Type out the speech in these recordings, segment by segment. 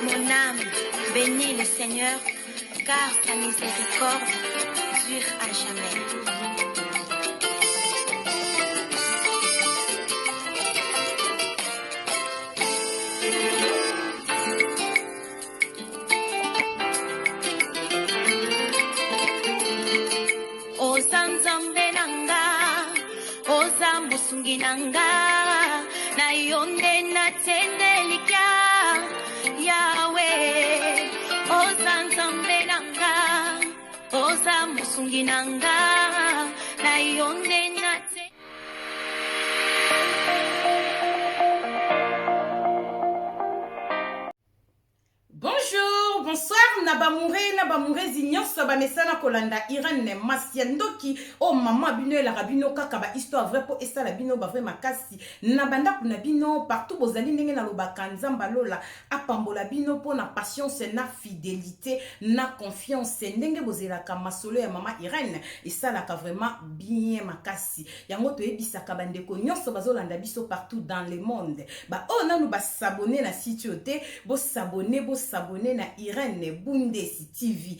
Mon âme bénit le Seigneur, car sa miséricorde dure à jamais. Ozanzambe nanga, ozambusungi nanga, na yonde na tendelika, Yahweh. Ozanzambe nanga, ozambusungi nanga, na yonde na tendelika. Bonjour, bonsoir, Nabamure Zinyonso, Bamesana Kolanda, Irene, Masiandoki, oh maman bino la rabino kaka ba histoire vrai po esa la bino ba vrai makasi, Nabanda kuna bino partout bozali ndenge na lobaka nzamba lola, apambola bino po na patience na fidélité, na confiance, ndenge bozelaka masolo ya maman Irene, esalaka vraiment bien makasi. Yango to ebisaka bandeko nyonso bazolanda biso partout dans le monde. Ba oh nanu ba s'abonner na site yote, bo s'abonner na Irene Bundesi TV.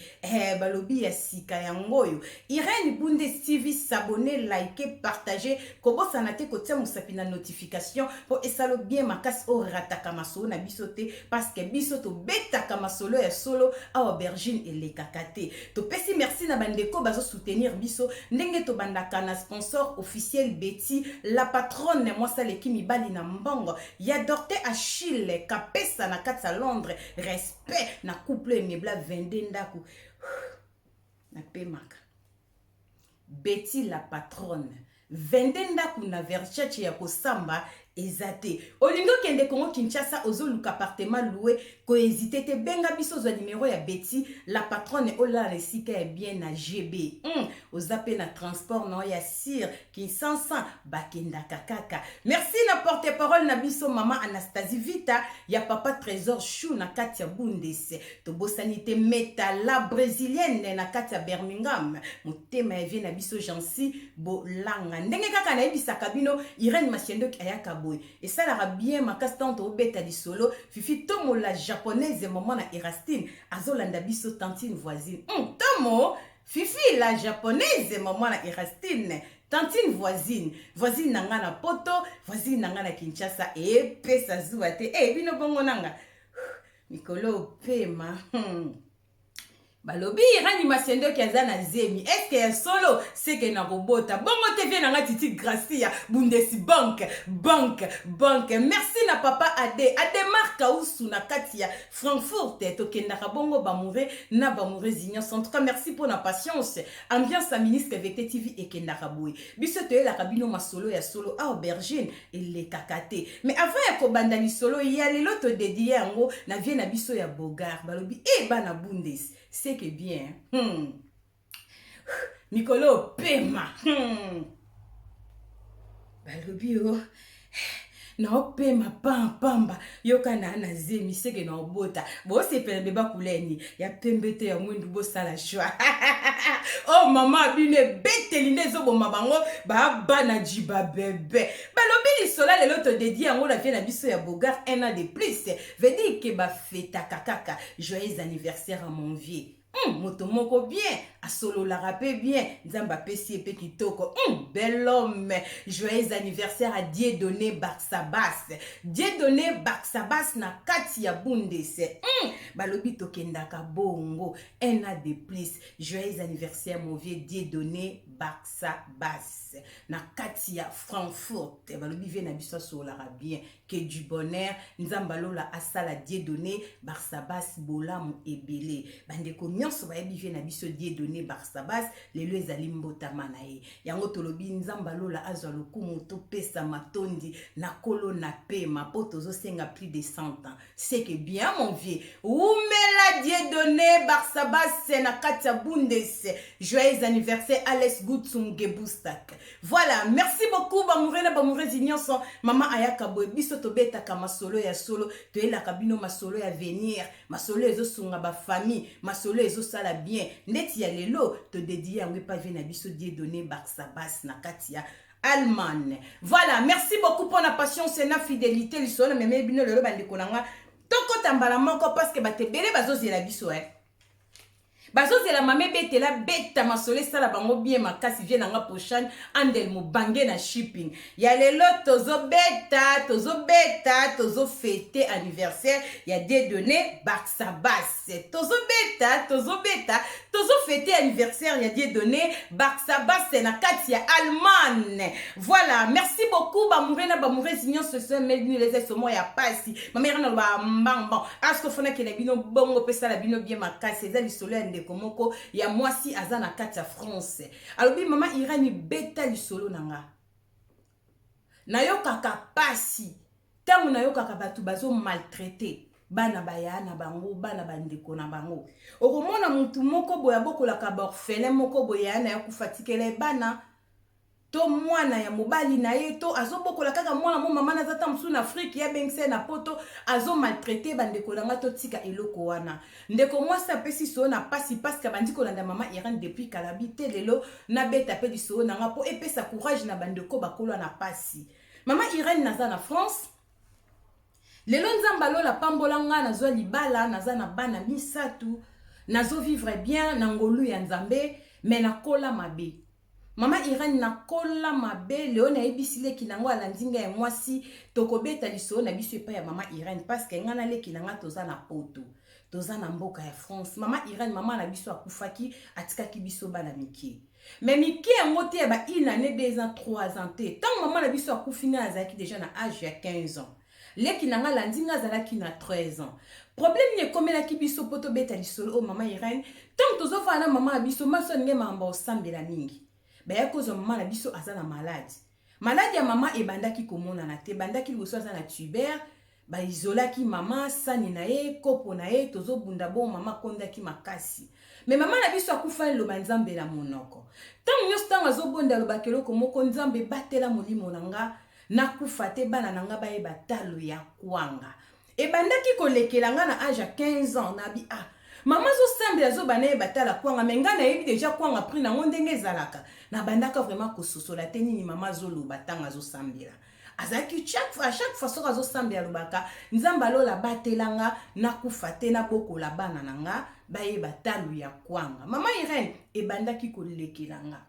Balobi ya sika yangoyo. Irene Bundesi TV, s'abonner, liker, partager. Kobo sanate kotia musapi na notification. Po esalo bien makas o rataka masolo na bisote. Parce que bisoto beta kamasolo ya solo a aubergine et les kakate. To pesi merci na bandeko bazo soutenir biso. Ndenge to bandaka na sponsor officiel Betty. La patronne moi saleki mibali na mbongo. Ya Dorte Achille kapesa na katsa Londres. Respect na couple mebla 22 ndaku na pemaka Betty la patronne 22 ndaku na verchache ya kosamba ezate olingo kende Kongo Kinshasa ozoluka appartement loué ko hésiter te benga biso zo numéro ya Betty la patronne ola resika ya bien na GB ozape na transport no ya sir Kinshasa bakenda kakaka. Merci na porte-parole na biso mama Anastasie Vita ya papa Trésor Chou na Katia Bundese to bosanité meta la brésilienne na Katia Birmingham motema ya vie na biso Jansi Bolanga ndenge kaka na ebisaka bino Irene Masiandoki ayaka boy et ça la bien makas tante obeta di solo fifi tomo la japonaise maman na Erastine azolanda biso tantine voisine tomo fifi la japonaise maman na Erastine tantine voisine nanga na Poto voisine nanga na Kinshasa et pesa zuwa te bino bongo nanga Mikolo pema Balobi Irene Masiandoki azana zemi est-ce que solo c'est que na robota bongo TV na Titi Gracia Bundesi bank merci na papa Ade marka usu na Katia Frankfurt to kenda bongo bamure na bamure zinyo en tout cas merci pour la patience ambiance à ministre VT TV et kenda boy biso to la kabino masolo ya solo a aubergine et les kakate mais avant ya ko bandani solo ya lelo to dédié yango na vie na biso ya bogar balobi bana Bundesi c'est que bien. Mikolo pema. Balobi na pema pamba yoka na zemi seke na obota bo se pele beba kuleni ya pembete ya mwindu bo sala shwa oh mama bine beteli ndezo bo mabango ba bana jiba bebe balobi lisola lelo to dédié yango la vie na biso ya bogar un an de plus veut dire que ba feta kakaka joyeux anniversaire à mon vieux moto moko bien asolo la rapé bien nzamba pesi epe kitoko bel homme joyeux anniversaire à Dieudonné Barsabas na kati ya Bundese balobi tokendaka bongo un an de plus joyeux anniversaire mon vieux Dieudonné Barsabas na kati ya Frankfurt balobi vie na biso so la bien que du bonheur nzamba lola asala Dieudonné Barsabas bolamu ebele bandeko nyonso bayebi vie na biso Dieudonné Barsabas lelo ezali mbotama na ye yango tolobi nzamba lola azwa lokumu to pesa matondi na kolo na pema po tozosenga plus de 100 ans c'est que bien mon vieux umela Dieudonné Barsabas na katia Bundese joyeux anniversaire Alex Gutsunge Bustak. Voilà, merci beaucoup bamurena bamurezi nyonso mama ayaka boy biso tobetaka masolo ya solo toyelaka bino masolo ya venir masolo ezosunga ba famille masolo ezosala bien ndeti ya lelo to dédié yango pa vie na biso Dieudonné Barsabas na katia Allemagne. Voilà, merci beaucoup pour la patience et la fidélité. Lisolo meme bino lelo bandeko nanga toko kota mbala moko parce que batebele bazozela biso bazozela mame betela beta masole sala bango bien makasi vie nanga prochaine andel mobange na shipping ya lelo tozobeta tozofete anniversaire ya Dieudonné Barxabas tozobeta tozofete anniversaire ya Dieudonné Barxabas na kati ya Allemagne. Voilà, merci beaucoup bamurena bamurezi nyonso so melni les somo ya pasi mamera na ba mbang asko fona ke na bino bongo pesa la bino bien makasi eza lisolo ya ndeko moko ya mwasi aza na kati ya France. Alobi mama Irani beta lisolo nanga nayokaka pasi tangu nayokaka batu bazo maltraité bana bayana bango bana bandeko na bango okomona mutu moko boya bokolaka ba orphelin moko boya na ya kufatikela bana to mwana ya mobali na ye to azobokola kaka mwana mo mama na zata msu na Afrique ya bengse na poto azo maltraité bandeko nanga to tika eloko wana ndeko mwasi apesi so na pasi parce que bandiko landa mama Irene depuis kalabite lelo na beta pe liso nanga po epesa courage na bandeko bakolwa na pasi mama Irene naza na France lelo nzamba lola pambolanga nazo libala naza na bana misatu nazo vivre bien na ngolu ya nzambe mais nakola mabe. Mama Irene nakola mabe leo na ebisile kinango alandinga ya mwasi tokobeta liso na biso epa ya mama Irene parce que ngana le kinanga toza na poto toza na mboka ya France. Mama Irene mama na biso akufaki atikaki biso bana miki mais miki yango te ba ina ne 2 ans 3 ans te tant mama na biso akufina azaki déjà na âge ya 15 ans leki nanga landinga azalaki na 13 ans. Problème ni komela ki biso poto beta lisolo o mama Irene tant tozo fana mama biso maso nge mamba osambela mingi baya kozo mama na biso azana malade ya mama ebandaki komona na te bandaki liboso aza na tuber ba izolaki mama sani na ye kopo na ye tozo bunda bo mama kondaki makasi mais mama na biso akufa loba nzambe la monoko tant nyos tanga azobonda loba keloko moko nzambe batela molimo nanga nakufa te bana nanga baye batalo ya kwanga ebandaki kolekela nga na âge ya 15 ans na bi mama zo sambela zo bana batala kwanga menga na yebi déjà kwanga pris na ndenge ezalaka na bandaka vraiment kososola te nini mama zo loba tanga zo sambela azaki chaque fois so zo sambela lobaka nzamba lola batelanga nakufa te na bokola bana nanga baye batalo ya kwanga mama Irene ebandaki kolekela nga.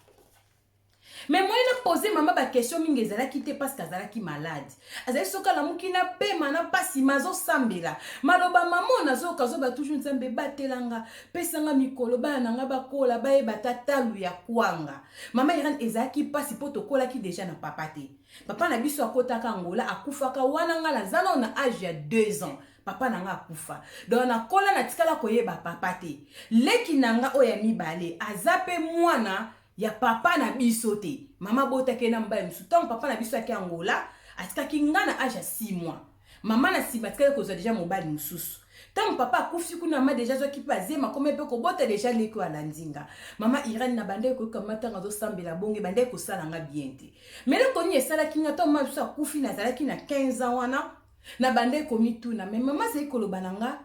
Mais moi il a posé maman ba question mingi ezalaki te parce qu'azalaki malade azali soka la mukina pema na pasi mazo sambela maloba mama nazo kazo ba toujours nzambe batelanga pesanga mikolo ba nanga bakola baye batatalu ya kwanga mama Irene ezalaki pasi poto kola ki déjà na papa te papa na biso akotaka Angola akufaka wana nga lazana na âge ya 2 ans papa nanga akufa donc na kola na tikala koyeba papa te leki nanga oya mibale azape mwana ya papa na biso te mama bota ke na mbaye musu tant papa na biso aki Angola atikaki nga na âge ya 6 mois mama na sibatika ko zo déjà mobali mususu tant papa akufi kuna ma déjà zo ki pazema comme pe ko bota déjà leko alandinga mama Irene na bande ko kamata ngazo sambela bonge bande ko sala nga bien te mais le koni esala kinga to ma biso akufi na zalaki na 15 ans wana na bande ko mituna mais mama zai ko lobananga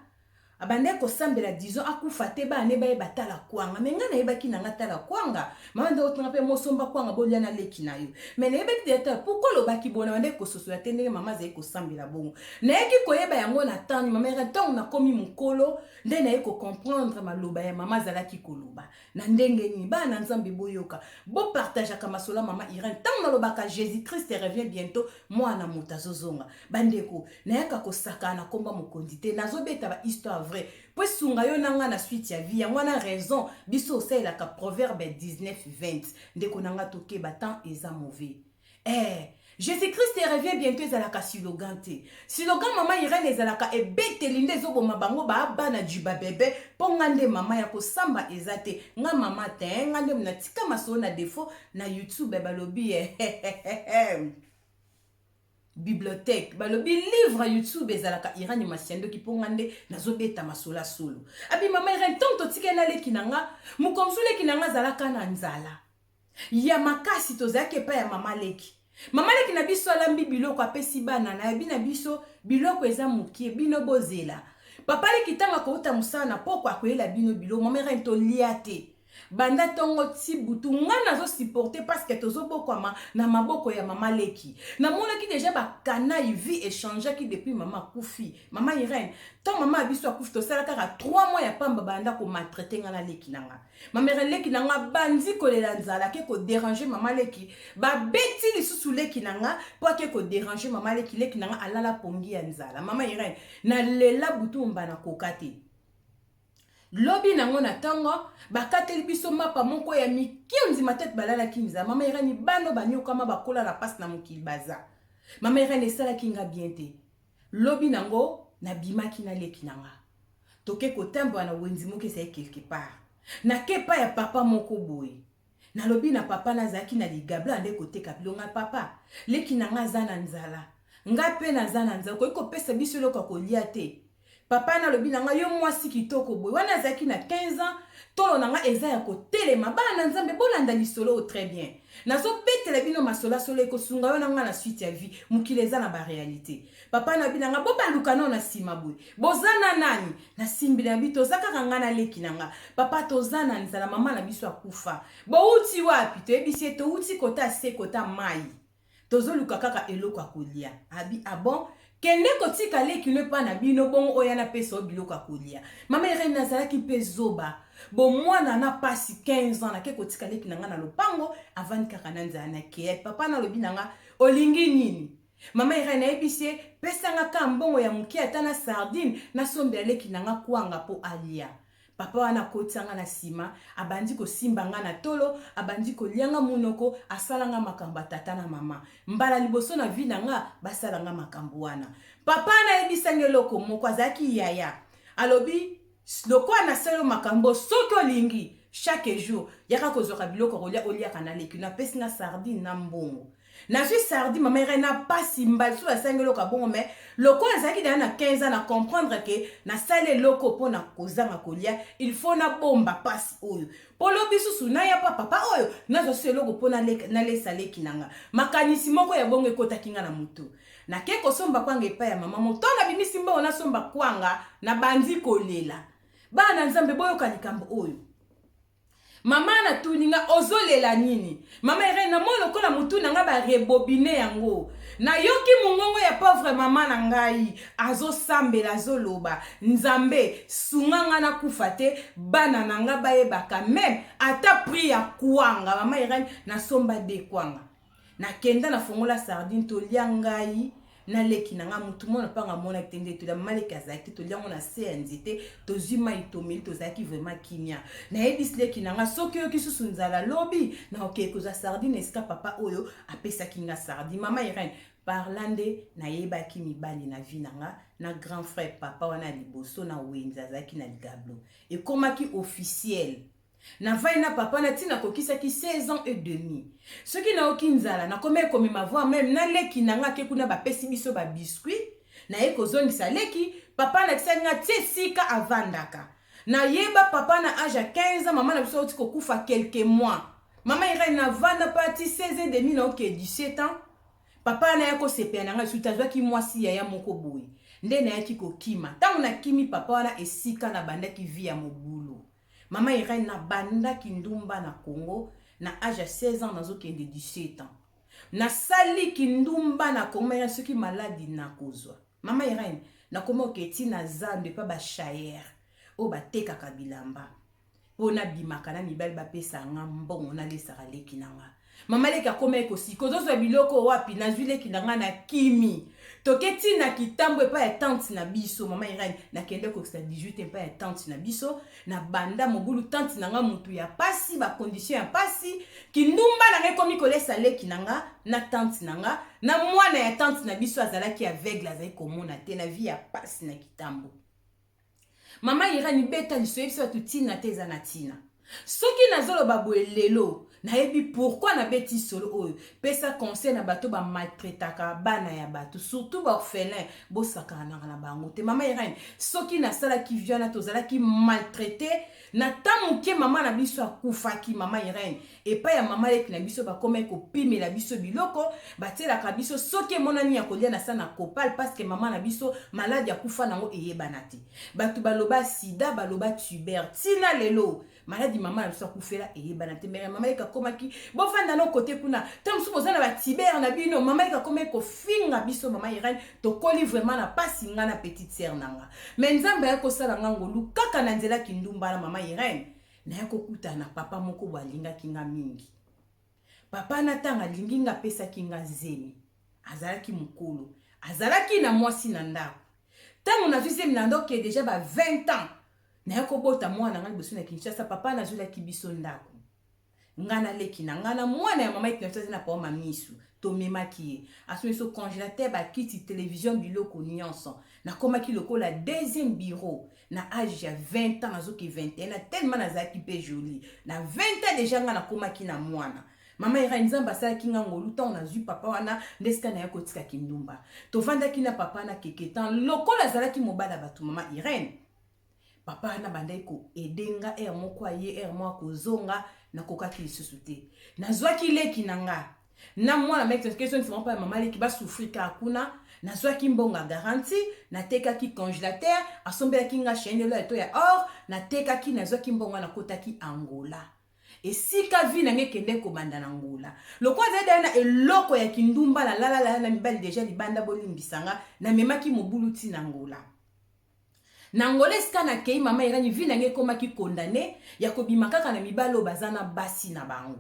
abande ko sambela disons akufa te ba ne ba batala kwanga menga na yebaki na ngatala kwanga mama ndo tanga pe mosomba kwanga bolia na leki na yo mais na yebaki deta pourquoi lo baki bona bande ko soso ya tendenge mama zai ko sambela bongo na yeki ko yeba yango na tani mama era tant na komi mukolo nde na yeko comprendre maloba ya mama zalaki koloba na ndenge ni ba na nzambe boyoka bo partage ka masola mama Irene tant na lobaka Jésus Christ revient bientôt mwana mutazozonga bandeko na yaka ko saka na komba mokondite nazo beta ba histoire vrai pues sunga yo nanga na suite ya vie yango na raison biso osela ka proverbe 19:20 ndeko nanga toke batan eza mauvais Jésus-Christ revient bientôt ezalaka slogan te slogan mama Irene ezalaka ebeteli nde ezoboma bango baabana juba bebe mpo nga nde mama ya kosamba eza te nga mama te nga nde mna tika masolo na défaut na YouTube balobi bibliothèque balobi livre YouTube ezalaka Irene Masiando ki pongande nazobeta masola solo abi mama Irene tonto tikena leki nanga mukomsule kinanga zalaka na nzala ya makasi tozake pa ya mama leki na biso alambi biloko apesi bana na bina biso biloko eza mukie bino bozela papa leki tanga kouta musana poko akoyela bino biloko mama Irene to liate banda tongo ti butu nga nazo supporter parce que tozo bokwama na maboko ya mama Leki na mona ki déjà bakana vie échanger ki depuis mama kufi mama Irène tant mama abiso akufi to sala kaka 3 mois ya pamba banda ko maltraiter nga na Leki nanga mama Irène Leki nanga bandi ko lela nzala ke ko déranger mama Leki ba beti lisusu Leki nanga po ke ko déranger mama Leki nanga alala pongi ya nzala mama Irène na lela butu mbana kokate lobi nango na tango bakateli biso mapa moko ya mikie nzima tete balala kinza mama Irène bano banyokama bakola la passe na mokili baza mama Irène esala kinga bien te lobi nango na bimaki na Leki nanga toke kotemba na wenzi moke sa quelque part na kepa ya papa moko boye na lobi na papa na zaki na ligabla ande kote kapilonga papa Leki nanga zana nzala nga pe na zana nzala ko pesa biso loko kolia te papa na lobi nanga yo mwasi kitoko boy wana zaki na 15 ans tolo nanga eza ya kotelema bana nzambe bolanda lisolo très bien nazo betela bino masola solo ko sunga yo nanga na suite ya vie mukile eza na ba réalité papa na binanga bo baluka no na sima boy bozana nani na simbila na bito zaka kanga na Leki nanga papa tozana nzala mama na biso akufa bo uti wapi to ebisi to uti kota se kota mai tozoluka kaka eloko akolia abi abon kende kotika Leki le pa na bino bon oyana peso biloko akolia mama Irène nazalaki pe zoba bo mwana na pasi 15 ans na ke kotika Leki nanga na lopango avant kaka na nzala na ke papa na lobi nanga olingi nini mama Irène ebisi pesa nga ka mbongo ya mukia atana sardine na sombe Leki nanga kwanga po alia papa wana kotanga na sima abandi ko simba nga na tolo abandi ko lianga munoko asalanga makambo tata na mama mbala liboso na vie nanga basalanga makambo wana papa na ebisange loko moko azaki yaya alobi loko na selo makambo soki olingi chaque jour yaka kozoka biloko olia kana Leki na pesi na sardine na mbongo na suis sardi mama Irène na pasi mbal so asange loko bongo mais loko azaki na 15 ans na comprendre que na sale loko pona kozanga kolia il faut na bomba pasi oyo polo bisusu na ya papa oyo nazo se loko pona na lesa Leki nanga makanisi moko ya bongo ekota kinga na mutu na ke kosomba kwanga epa ya mama moto na bimisi mbo na somba kwanga na bandi kolela bana nzambe boyo kalikambo oyo mama na tuninga ozolela nini mama Irène na molo kola mutu nanga ba rebobine yango na yoki mungongo ya pauvre mama na ngai azo sambela azoloba nzambe sunganga na kufate bana nanga bayebaka même ata pri ya kwanga mama Irène na somba de kwanga na kenda na fongola sardine to lia ngai na Leki nanga mutu mona panga mona tende to la maleka zaki to lia mona se nzite to zima itomeli to zaki vraiment kinya na ebis Leki nanga soki yo kisusu nzala lobi na oke ko za sardine eska papa oyo apesa kinga sardine mama Irène parlando na yebaki mibali na vie nanga na grand frère papa wana liboso na wenza zaki na ligablo et komaki officiel na vai na papa na tina kokisaki 16 ans et demi soki na okinzala na kome komi ma voix même na Leki nanga ke kuna ba pesi biso ba biscuit na ekozongisa Leki papa na tsanga tsika avandaka na yeba papa na âge à 15 ans mama na biso oti kokufa quelques mois mama Irène na vanda parti 16 et demi na ok 17 ans papa na yako sepia nanga sutazwa ki mwasi ya moko boy nde na yaki kokima tangu na kimi papa wana esika na bandaki vie ya mobulu mama Irène na banda kindumba na Congo na âge à 16 ans nazo kende 17 ans na sali kindumba na Congo ya soki maladi na kozwa mama Irène na komo keti na zambe pa ba chayer o ba teka kabilamba pona bimaka na mibali ba pesa nga mbongo na lesaka Leki nanga mama Leki akoma ekosiko zozo biloko wapi na Leki nanga na kimi toketi na kitambo epa ya tante na biso mama Irène na kende ko 18 epa ya tante na biso na banda mobulu tante nanga mutu ya pasi ba condition ya pasi kindumba na ekomi kolesa Leki nanga na tante nanga na mwana ya tante na biso azalaki aveugle azali komona te na vie ya pasi na kitambo mama Irène beta liso yebisa tutina te za na tina soki nazoloba boye lelo nayebi pourquoi na beti solo oyo pesa conseil na bato ba maltraitaka bana ya bato surtout ba orphelin bosaka na bango te mama Irène soki na sala ki viana tozalaki maltraité na tamuke mama na biso akufaki mama Irène et pa ya mama Leki na biso ba koma ko pimela biso biloko batela ka biso soki monani ya kolia na sana kopal parce que mama na biso malade akufa nango eyebana te bato baloba sida baloba tuber tina lelo maladi mama na biso akufela eyebana te mere mama ekakomaki bofanda no kote kuna ntango mosusu boza na batibere na bino mama ekakoma ekofinga biso mama Irene tokoli vraiment na pasi nga na petite sere na nga me nzambe ayakosala nga ngolu kaka na nzela kindumba na mama Irene naya kokutana na papa moko bo alingaki nga mingi papa na ntango alingi nga apesaki nga zemi azalaki mokolo azalaki na mwasi na ndako ntango na visemi na ndako ke deja ba 20 ans naya kobota mwana nga liboso na Kinshasa papa nazwelaki biso ndako nga naleki na nga na mwana ya mama ekinasa na pao mamisu tomemaki ye aso biso congélateur bakiti télévision biloko nyonso nakomaki lokola deuxième bureau na âge ya 20 ans nazoki 21 na tellement nazalaki mpe joli na 20 ans deja nga nakomaki na mwana mama Irene nzambe asalaki nga ngolu ntango nazwi papa wana nde sika na ya kotika kindumba tovandaki na papa na keketan lokola azalaki mobala bato mama Irene papa wana bandaki koedenga ere moko aye ere moko akozonga nakokaki lisusu te nazwaki leki na nga na mwana mec question qui pa mama leki basouffrir ka kuna nazwaki mbonga garantie natekaki congélateur asombelaki nga chaîne lo eto ya or natekaki nazwaki mbonga nakotaki Angola esika vi nange kende kobanda na Angola lokwa zeda na eloko ya kindumba la la na mibali deja libanda bolimbisanga na memaki mobulu ti na Angola na Angola esika na kei mama Irene vi nange komaki condamné ya kobima kaka na mibalo bazana basi na bango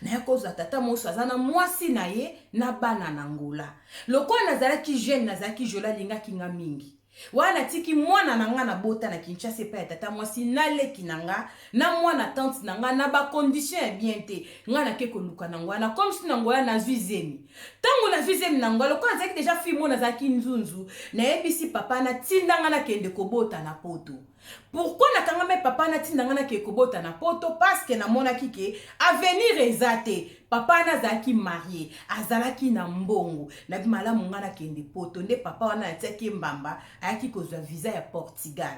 na yakozwa tata moso azana mwasi na ye na bana na Angola lokwa nazalaki jeune nazalaki jola lingaki nga mingi wana tiki mwana na nga na bota na Kinshasa pa ya tata mwasi na leki na nga na mwana tante na nga na ba condition ya bien te nga na ke koluka na ngwana comme si na ngwana nazwi zemi tango nazwi zemi na ngwana lokwa azaki deja fi mona zaki nzunzu na yebisi papa na tinda nga na kende kobota na poto pourquoi nakanga me papa na tinda nga na ke kobota na poto parce que na mona kike avenir ezate papa na zaki marié azalaki na mbongo na bimalamu nga na kende poto nde papa wana atiaki mbamba ayaki kozwa visa ya Portugal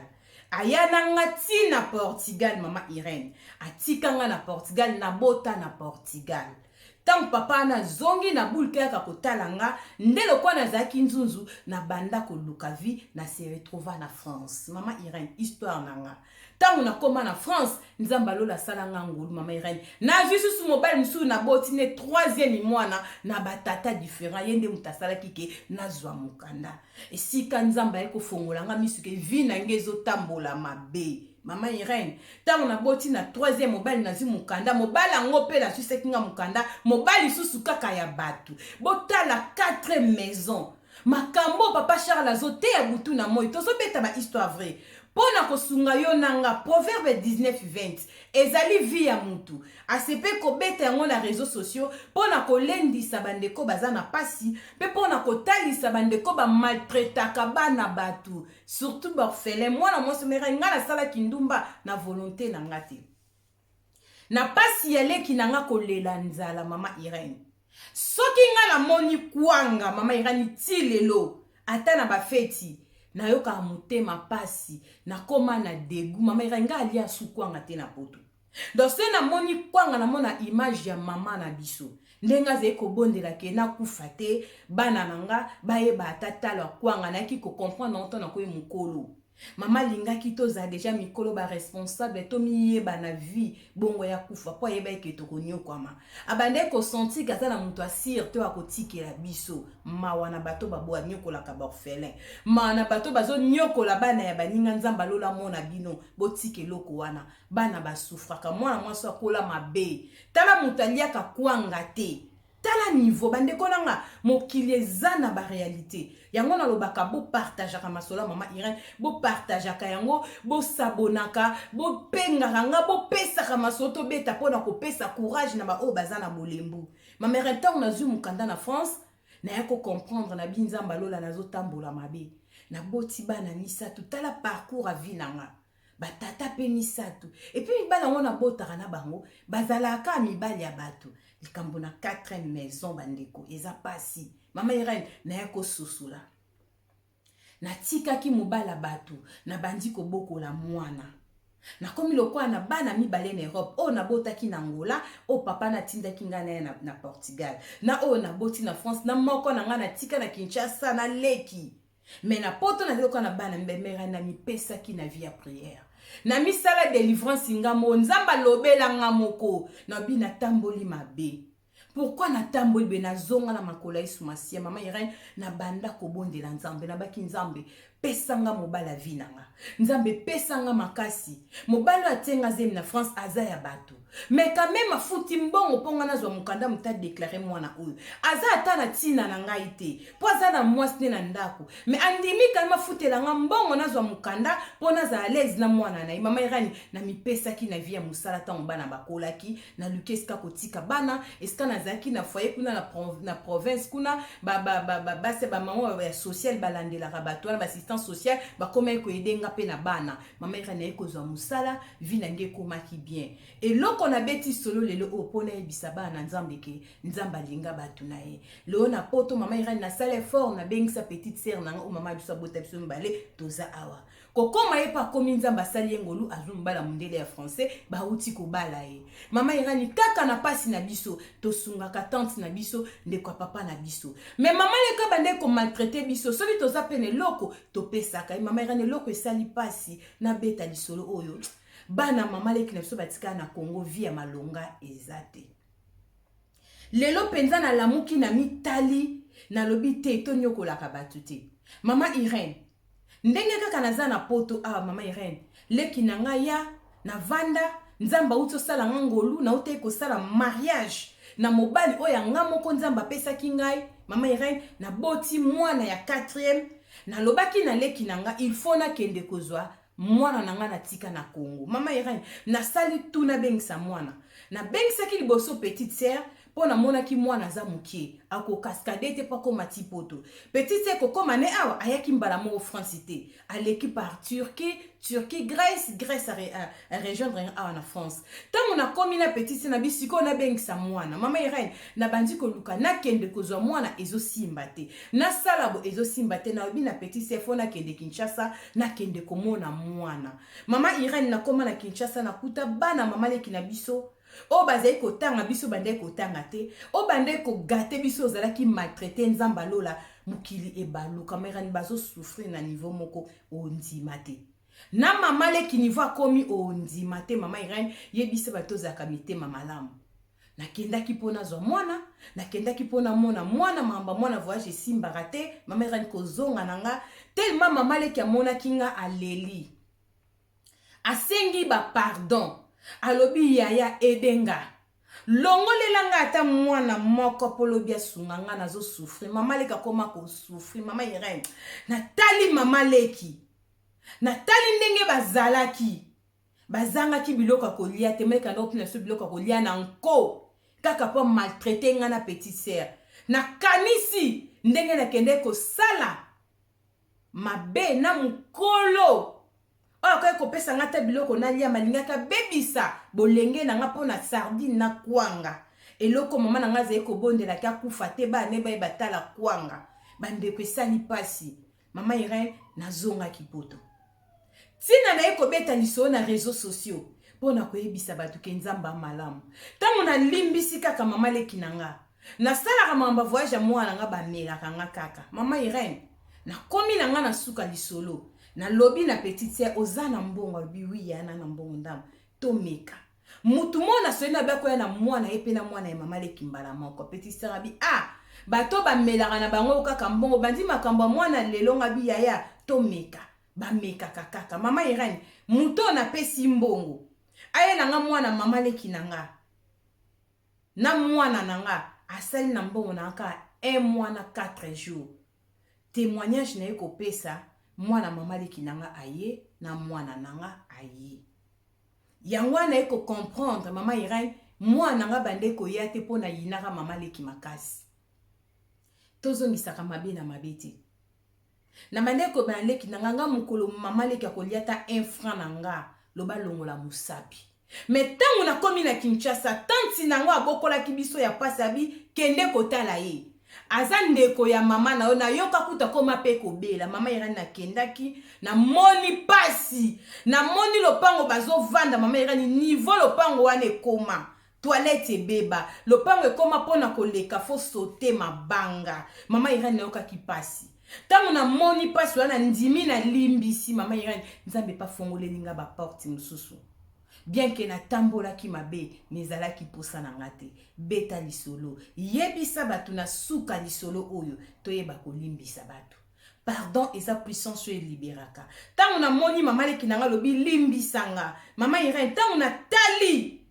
ayana nga ti na Portugal mama Irene atika nga na Portugal na bota na Portugal tant papa na zongi na bulke ya kotala nga nde lokwa nazalaki nzunzu na banda koluka vi na se retrouva na France mama Irene histoire na nga tango na koma na France nzamba lola sala nga ngulu mama Irene na visusu mobile msu na boti ne 3e mwana na batata différent yende mutasala kike nazwa mukanda esika nzamba eko fongola nga misuke vi na ngezo tambola mabe mama Irene tango na boti na 3e mobile nazi mukanda mobile ngo pe la suseki nga mukanda mobile susu kaka ya batu botala 4 maisons makambo papa Charles azote ya butu na moi tozo beta ba histoire vraie pona kosunga yo nanga proverbe 19:20 ezali vie ya mutu asepe kobeta yango na réseaux sociaux pona kolendisa bandeko bazana pasi pe pona kotalisa bandeko ba maltraitaka bana batu surtout borfelin mwana mwasi mera ngala sala kindumba na volonté na ngati na pasi yaleki nanga kolela nzala mama Irene soki ngala moni kwanga mama Irene tilelo ata na bafeti na yoka mutema pasi na koma na degu mama Irene alia sukwanga te na poto donc se na moni kwanga na mona image ya mama na biso ndenga ze ko bondela ke na kufa te bana nanga bayeba tatala kwanga na ki ko comprendre nto na ko mukolo mama lingaki toza deja mikolo ba responsable to miyeba na vie bongo ya kufa po yeba ke to konyokwama abande ko senti kaza na mutu asir to akotikela biso mawana bato babo nyokola ka borfelin mana bato bazo nyokola bana ya baninga nzamba lola mona bino botike loko wana bana basufraka mwana mwaso akola mabe tala mutu aliaka kwanga te tala niveau bandeko nanga mokili eza na ba réalité yango na lobaka bo partageaka masola mama Irene bo partageaka yango bo sabonaka bo pengaka nga bo pesaka masoto beta pona ko pesa courage na ba o bazana bolembu mama Irene tant na zu mukanda na France na yako comprendre na binzamba lola nazo tambola mabe na boti bana misatu tala parcours a vie nanga batata pe misatu et puis mibala ngona botaka na bango bazalaka mibali ya bato likambo na 4 maisons bandeko eza pasi mama Irene na yako susula na tikaki mobala bato na bandi ko bokola mwana na komi lokwa na bana mibale na Europe o na botaki na Angola o papa na tindaki ngana na Portugal na o na boti na France na moko na ngana tika na Kinshasa na leki mais na poto na zelo kana bana mbemera na mipesa ki na vie ya prière na misala délivrance ngamo nzamba lobela ngamoko na bina tamboli mabe. Pourquoi na tamboli be na zonga na makola isu masia mama Irene na banda kobondela nzambe na baki nzambe pesanga mobala vinanga nzambe pesanga makasi mobala atenga zemi na France aza ya bato mais quand même afuti mbongo ponga na zwa mukanda muta déclarer mwana oyo aza ata na tina na ngai te po aza na mwasi na ndako mais andimi quand même afutela nga mbongo na zwa mukanda po na za à l'aise na mwana na mama Irene na mipesa ki na via musala ta mbana bakolaki na lukeska kotika bana eska na zaki na foyer kuna na province kuna base ba maman social balandela rabato na assistance sociale ba koma ko edenga pe na bana mama Irene ko zwa musala vina nge komaki bien et loko na beti solo lelo opona ebisa bana nzambe ke nzamba linga batu na ye leo na poto mama Irene na sale fort na bengisa petite sœur na o mama biso bota biso mbale toza awa kokoma ye pa komi nzamba sali ngolu azumbala mundele ya français ba uti ko bala ye mama Irene kaka na pasi na biso tosunga ka tante na biso ndeko papa na biso mais mama le ka bande ko maltraiter biso soli toza pene loko to pesaka mama Irene loko esali pasi na beta lisolo oyo bana mama le kina biso batika na Congo via malonga ezate lelo penza na lamuki na mitali na lobite to nyokola ka batuti mama Irene ndenge kaka naza na poto mama Irene leki na nga ya na vanda nzamba uto sala ngolu na ute ko sala mariage na mobali oya nga moko nzamba pesa ki ngai mama Irene na boti mwana ya 4e na lobaki na leki na nga il faut na kende kozwa mwana na nga na tika na Congo mama Irene na sali tuna bengisa mwana na bengisa ki liboso petite sœur pona mona ki mwana za mukie ako cascade te pa koma tipoto petite sœur ko koma ne awa ayaki mbala mo France te aleki par Turquie Grèce a rejoindre awa na France tango na komi na petite sœur na bisiko na bengisa mwana mama Irene na bandi ko luka na kende kozwa mwana ezo simba te na salabo ezo simba te na obi na petite sœur fona kende Kinshasa na kende komona mwana mama Irene na koma na Kinshasa na kuta bana mama leki na biso o bazai ko tanga biso bande ko tanga te o bande ko gâter biso zala ki maltraiter nzamba lola mukili e balu kamera ni bazo souffrir na niveau moko ondima te na mama le ki niveau komi ondima te mama Irene yebisa batoza kamite mama lamu na kenda ki pona zo mwana na kenda ki pona mona mwana mamba mwana voyage simba raté mama Irene ko zonga nanga tellement mama le ki amona kinga aleli asengi ba pardon alobi yaya edenga longolela nga ata mwana moko polobi asunganga nazo souffrir mama leka koma ko souffrir mama Irene natali mama leki natali ndenge bazalaki bazangaki biloko kolia te meka ndo pina so biloko kolia na nko kaka po maltraiter nga na petite sœur na kanisi ndenge na kende ko sala mabe na mukolo oyo ko pesa ngata biloko na lia malingaka bebisa bolenge na nga pona sardine na kwanga eloko mama na nga za ko bondela ka kufa te ba ne ba batala kwanga bande pesani pasi mama Irene na zonga kipoto tina na eko beta liso na réseaux sociaux pona ko yebisa batu ke nzamba malamu tango na limbisi kaka mama leki nanga na sala mamba voyage mwana nga ba melaka nga kaka mama Irene na komi na nga na suka lisolo na lobi na petite sœur ozana mbongo biwi yana na mbongo ndam to meka mutu mona soina bako ya na mwana epe na mwana ya mama leki mbala moko petite sœur abi bato ba melaka na bango kaka mbongo bandi makambo mwana lelo ngabi yaya to meka ba meka kaka mama Irene muto na pesi mbongo aye nanga mwana mama leki nanga na mwana nanga asali na mbongo nanga 1 mois na 4 jours témoignage na eko pesa mwana mama leki nanga aye na mwana nanga aye yangwa na eko comprendre mama Irene mwana nanga bande ko yate pona yinaka mama leki makasi tozongisaka mabe na mabeti na bande ko bande nanga mukolo mama leki akoliata 1 franc nanga loba longola musapi mais tango na komi na Kinshasa tanti nanga abokola kibiso ya pasabi kende kotala ye aza ndeko ya mama na ona yoka kuta koma pe kobela mama Irene na kendaki na moni pasi na moni lopango bazo vanda mama Irene niveau lopango wane koma toilette beba lopango ekoma pona koleka fo sauter mabanga mama Irene yoka ki pasi Tango na moni pasi wana ndimi na limbisi mama Irene nzambe pa fongoleli nga ba porte mususu. Bien que na tambola ki mabe mezala ki posa na ngate beta lisolo yebisa batu na suka lisolo oyo toyeba ko limbisa batu. Pardon eza puissance et liberaka. Tango na moni mama leki nanga lobi limbisanga mama Irene tango na tali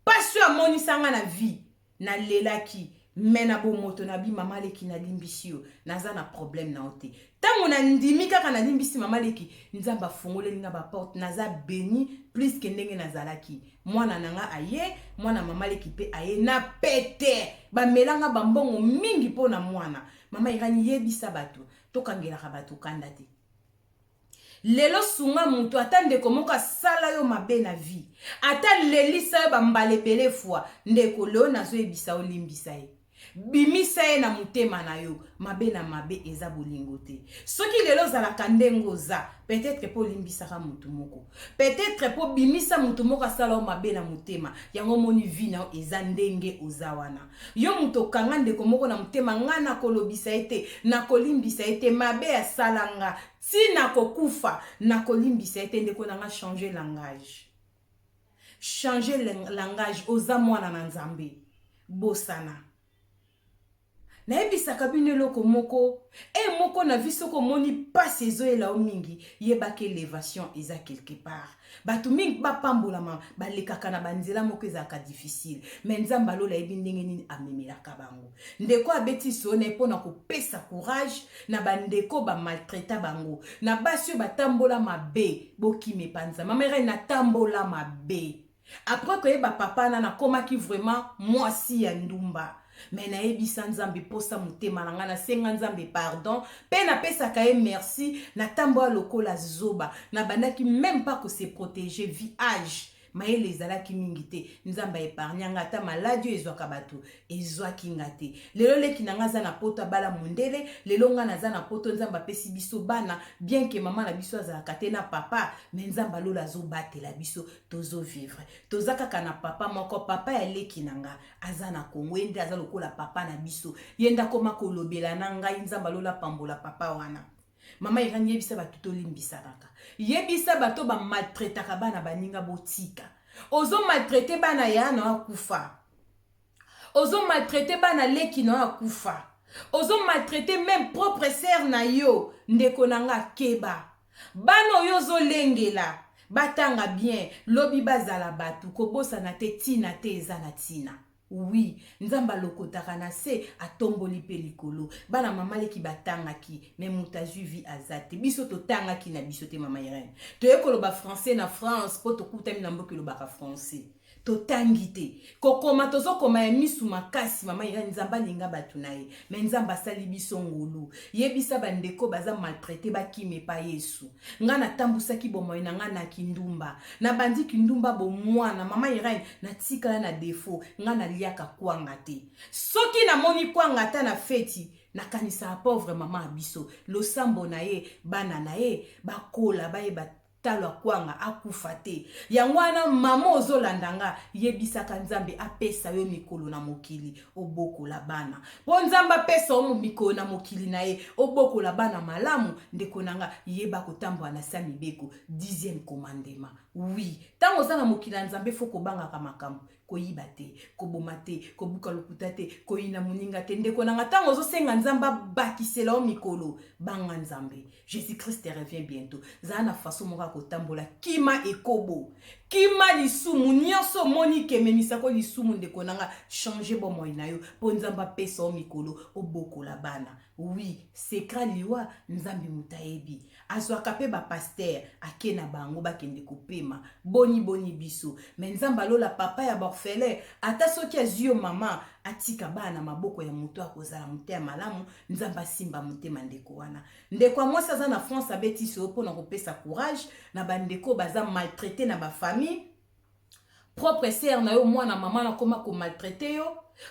pasi a moni sanga na vie na lelaki mena bo moto na bi mama leki na limbisi yo naza na problème na ote. Tango na ndimi kaka na limbisi mama leki nzamba fongole linga ba porte naza béni plus que ndenge nazalaki. Mwana nanga aye, mwana mama leki pe aye na pete. Ba melanga bambongo mingi po na mwana. Mama Irani yebisa batu, tokangela batu kandate. Lelo sunga mutu atande komoka sala yo mabe na vie. Ata lelisa yo bambale bele fois ndeko leo nazo yebisa o limbisa ye. Bimisa ye na mutema na yo mabe na mabe eza bolingo te. Soki lelo zalaka ndengo za peut-être po limbisa ka mutu moko. Peut-être po bimisa mutu moko sala o mabe na mutema. Yango moni vi na eza ndenge ozawana. Yo muto kanga ndeko moko na mutema ngana kolobisa ete na kolimbisa ete mabe ya salanga. Si na kokufa na kolimbisa ete ndeko nanga changer langage. Changer langage oza mwana na nzambe. Bosana. Na ebisa kabine loko moko moko na visoko moni passe ezo ela o mingi yeba ke élévation eza quelque part batu mingi ba pambola ma ba lekaka na banzela moko ezaka difficile mais nzamba lola ebi ndenge nini amemelaka bango ndeko abeti sone pona ko pesa courage na bandeko ba maltraita bango na basio batambola mabe bokime panza mama Irene na tambola mabe après que ba papa na koma ki vraiment moi si ya ndumba. Mais na ebisa nzambe posa mutema na ngana senga nzambe pardon pe na pesa kae merci na tambo lokola zoba na bandaki même pas que se protéger vie âge maele ezalaki mingi te nzamba épargnanga ata maladie ezwaka bato ezwaki ngate lelo leki nanga za na poto bala mondele lelo nga naza na poto nzamba pesi biso bana bien que maman na biso azalaka te na papa mais nzamba lola zo batela biso tozo vivre tozaka kana papa moko papa ya leki nanga aza na Kongo ende aza lokola papa na biso yenda koma kolobela na ngai nzamba lola pambola papa wana. Mama Irani yebisa batu to limbisa kaka. Yebisa bato ba maltraitaka bana baninga botika. Ozo maltraite bana ya na akufa. Ozo maltraite bana leki na akufa. Ozo maltraite même propre sœur na yo ndeko nanga keba. Bano yo zo lengela batanga bien lobi bazala batu kobosa na te tina te eza na tina. Oui, nzamba lokotaka na se atomboli pe likolo. Bana mama leki batanga ki, mais mutazu vi azate. Biso to tanga ki na biso te mama Irene. To yekolo ba français na France, po to kutami na mboki lo baka français. To tangite. Kokoma tozo koma ya misu makasi mama Irene nzamba linga batu na ye. Mais nzamba sali biso ngulu. Yebisa bandeko baza maltraité ba kime pa Yesu. Ngana tambusa ki bomoy na ngana kindumba. Na bandi kindumba bo mwana mama Irene na tika na défaut ngana liaka kwanga te. Soki na moni kwanga ta na feti na kanisa pauvre mama abiso. Lo sambo na ye bana na ye bakola ba ye talo kwanga akufa te yangwana mama ozolandanga yebisaka nzambe apesa yo mikolo na mokili obokola bana po nzamba pesa o mikolo na mokili na ye obokola bana malamu ndeko nanga yeba kotambwa na sa mibeko 10e commandement. Oui tango za na mokili na nzambe foko banga ka makambo koyiba te koboma te kobuka lokuta te koyina muninga te ndeko nanga tango zo senga nzamba bakisela o mikolo banga nzambe. Jésus Christ revient bientôt zana façon moka kotambola kima ekobo kima lisumu nyonso moni kememisa ko lisumu ndeko nanga changer bomoi na yo po nzamba pesa o mikolo obokola bana. Oui secret liwa nzambe mutayebi azwaka pe ba pasteur akena bango bakende kopema boni biso mais nzamba lola papa ya borfelin ata soki azio mama atika bana maboko ya muto akozala mutema malamu nzamba simba mutema ndeko wana ndeko mwasa za na France abeti so pona kopesa courage na bandeko baza maltraité na ba famille propre sœur na yo mwana mama na koma ko maltraiter yo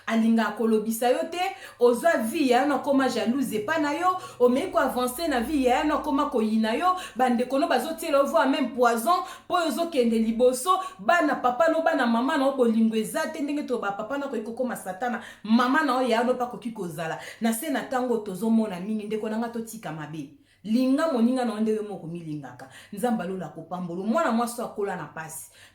alinga kolobisa yo te ozwa vie ya na koma jalouse pa na yo omei ko avancer na vie ya na koma ko yina yo bande kono bazotiela voir même poison po ozo kende liboso bana papa no bana mama na bolingo ezate ndenge to ba papa na ko ikokoma satana mama na ya no pa koki kozala na se na tango tozomona mingi ndeko nanga totika mabe linga moninga na onde yo moko milingaka nzamba lola kopambolo mwana mwaso akola na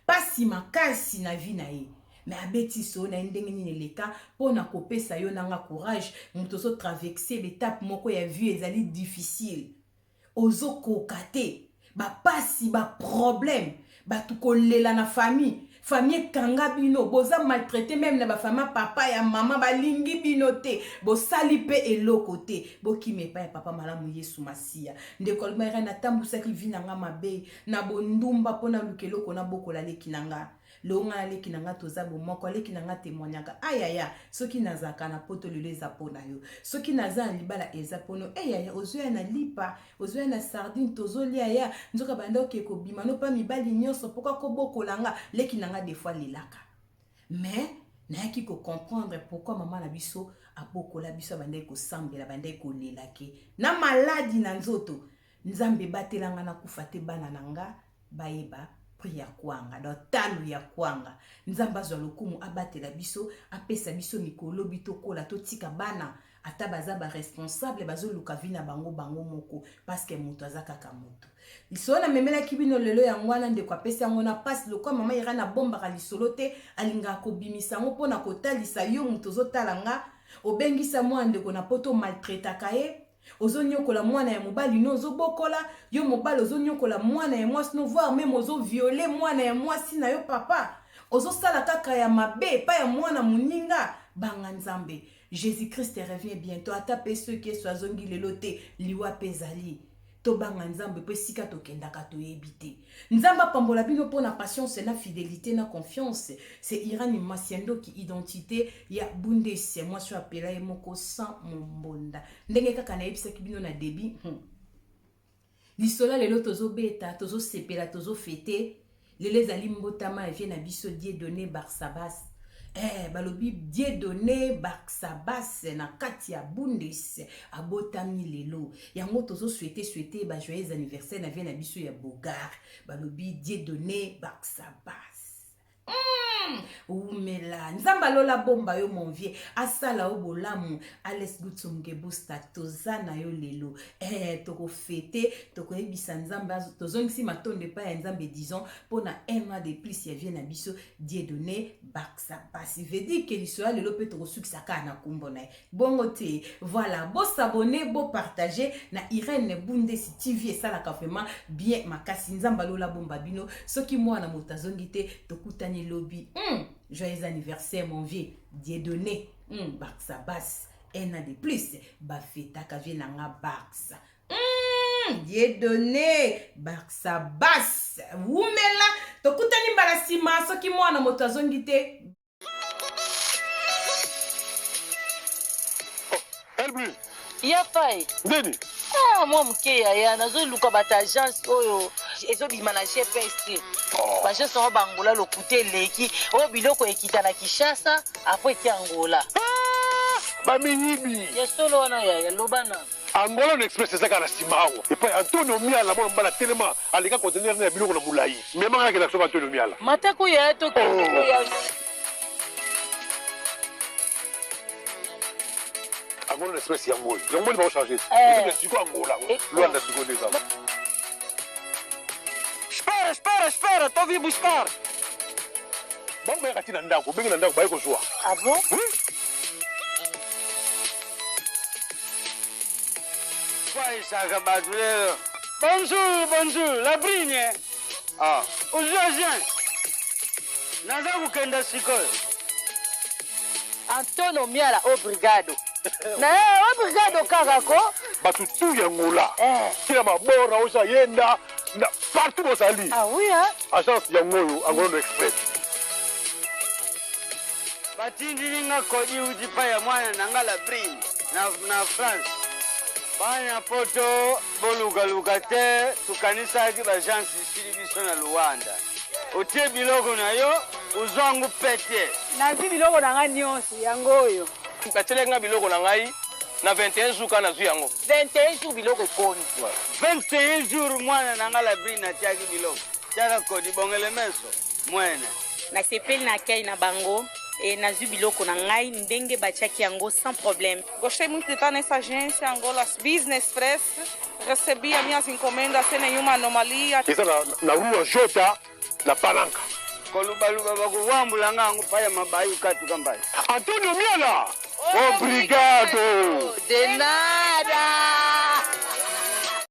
pasi makasi na vie na ye mais abeti so na ndenge nini leka pona kopesa yo nanga courage muto so traverser l'étape moko ya vie ezali difficile ozo kokate ba pasi ba problème ba tukolela na famille kanga bino boza maltraité même na ba famille papa ya mama balingi bino te bo sali pe eloko te bo kime pa ya papa malamu Yesu Masia ndeko mera na tambusa ki vina nga mabe na bondumba pona lukeloko na bokola leki nanga longa leki nanga toza bo moko leki nanga témoignaka ayaya soki nazaka na poto lelo eza pona yo soki naza libala eza pono ayaya ozoya na lipa ozoya na sardine tozolia ya nzoka banda okeko bima no pa mibali nyonso pourquoi ko bokolanga leki nanga des fois lilaka mais nayaki ko comprendre pourquoi maman na biso abokola biso banda ko sambela banda ko lelake na maladi na nzoto nzambe batelanga na kufate bana nanga baeba ya kwanga do talu ya kwanga nzamba zwa lokumu abatela biso apesa biso mikolo bitokola totika bana ata baza ba responsable bazoluka vina bango moko parce que mutu azaka mutu lisona memela kibino lelo ya ngwana ndeko apesa yango na passe lokwa mama ira na bomba ka lisolo te alinga ko bimisa ngo pona kotalisa yo mutu zotalanga obengisa mwa ndeko na poto maltraita kaye ozonyokola mwana ya mobali no ozobokola yo mobali ozonyokola mwana ya mwasi no voir même ozo violer mwana ya mwasi na yo papa ozosala kaka ya mabe pa ya mwana muninga banga nzambe Jésus Christ revient bientôt atape ceux qui sont zongi lelo te liwa pezali to banga nzambe pe sika to kendaka to ebite nzamba pambola bino pona patience na fidélité na confiance c'est Irani Masiendo qui identité ya Bundese moi je appela e moko sans mombonda ndenge kaka na ebisa kibino na débit lisola lelo tozo beta tozo sepela tozo fêter lele zali mbotama vient na biso Dieudonné Barsabas balobi Dieudonné Barsabas na kati ya Bundese abotami lelo yango tozo souhaiter ba joyeux anniversaire na vient na biso ya Bogar balobi Dieudonné Barsabas Oumela nzamba lola bomba yo mon vieux asala obolamu Alex Gutsumge busta tozana yo lelo toko fete toko ebisa nzamba tozongisi matonde pa ya nzambe disons pona un an de plus ya vient na biso Dieudonné Barsabas veut dire que l'histoire lelo pe toko suksaka na kumbo na bongo te voilà bo s'abonner bo partager na Irene Bundesi TV et ça la vraiment bien makasi nzamba lola bomba bino soki mwana motazongi te tokutani lobi joyeux anniversaire mon vieux Dieudonné Barsabas un an de plus bafeta ka vient nga Barsa Dieudonné Barsabas wumela tokutani mbalasima soki mwana motazongi te Elbi ya pai ndeni moi muke ya nazoluka bata agence oyo ezobima na GPS bagence oyo bangola lokute eleki oyo biloko ekita na Kinshasa apres eti Angola bamiyibi yesolo wana ya lobana Angola na express ezaka na nsima awa epai Antonio Miala mwana mbala telema aleka conteneur na biloko na molai memanga akela soba Antonio Miala matako ya to Angola na express yango yango ni ba changer siko Angola Luanda siko deza espera tô vindo buscar bango ya katina ndako bengi na ndako baye kozwa ah bon Bonjour, la brigne. Aujourd'hui, naza kukenda sikoyo. Antonio Miala obrigado. Na obrigado kakako. batutu ya ngola kila mabora osa yenda na partout bozali ah oui hein agence ya ngoyo Angola Express Batindilinga kodi uji pa ya mwana nangala brigne na France. Banya poto boluga te tukanisa ki bagence sili biso na Luanda. Otie biloko na yo uzwangu pete nazi biloko na ngai nyonso yango oyo patelenga biloko na ngai na 21 jours kana zwi yango 21 jours biloko ekoni 21 jours mwana na nga labri natiaki biloko tiaka kodi bongele meso mwene nasepeli na kei na bango e nazwi biloko na ngai ndenge batiaki yango sans problème. Gostei muito de estar nessa agência Angolas Business Press. Recebi as minhas encomendas sem nenhuma anomalia. eza na rua jota na palanka kolubaluba bakuvambula ngangu paya mabayu kati kambayi Antonio Miala obrigado de nada